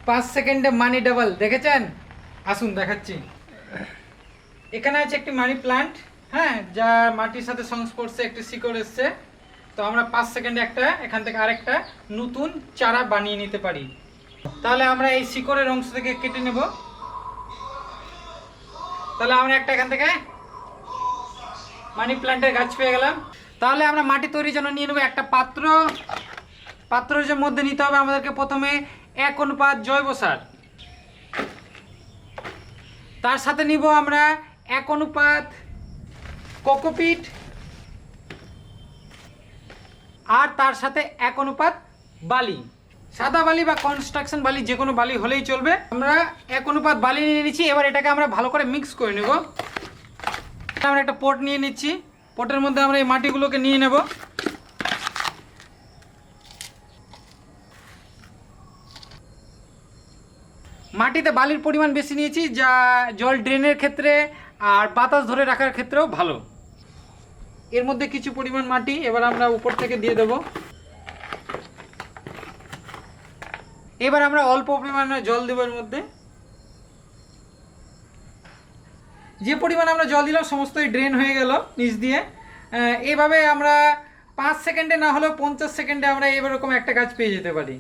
5 সেকেন্ডে মানি ডাবল দেখেছেন? আসুন দেখাচ্ছি। এখানে আছে একটি মানি প্ল্যান্ট, হ্যাঁ, যা মাটির সাথে সংস্পর্শে একটি শিকড় এসছে। তো আমরা 5 সেকেন্ডে একটা এখান থেকে আরেকটা নতুন চারা বানিয়ে নিতে পারি। তাহলে আমরা এই শিকড়ের অংশ থেকে কেটে নেব। তাহলে আমরা একটা এখান থেকে মানি প্ল্যান্টের গাছ পেয়ে গেলাম। তাহলে আমরা মাটি তৈরির জন্য নিয়ে নেব একটা পাত্রের মধ্যে নিতে হবে আমাদেরকে প্রথমে 1 অনুপাত জৈব সার, তার সাথে নিব আমরা 1 অনুপাত কোকোপিট, আর তার সাথে 1 অনুপাত বালি, সাদা বালি বা কনস্ট্রাকশন বালি, যে কোনো বালি হলেই চলবে। আমরা 1 অনুপাত বালি নিয়ে নিচ্ছি। এবার এটাকে আমরা ভালো করে মিক্স করে নেব। আমরা একটা পট নিয়ে নিচ্ছি, পটের মধ্যে আমরা এই মাটিগুলোকে নিয়ে নেব। মাটিতে বালির পরিমাণ বেশি নিয়েছি, যা জল ড্রেনের ক্ষেত্রে আর বাতাস ধরে রাখার ক্ষেত্রেও ভালো। এর মধ্যে কিছু পরিমাণ মাটি এবার আমরা উপর থেকে দিয়ে দেব। এবার আমরা অল্প পরিমাণে জল দেব এর মধ্যে। যে পরিমাণ আমরা জল দিলাম সমস্তই ড্রেন হয়ে গেল নিচ দিয়ে। এভাবে আমরা 5 সেকেন্ডে না হলেও 50 সেকেন্ডে আমরা এরকম একটা গাছ পেয়ে যেতে পারি।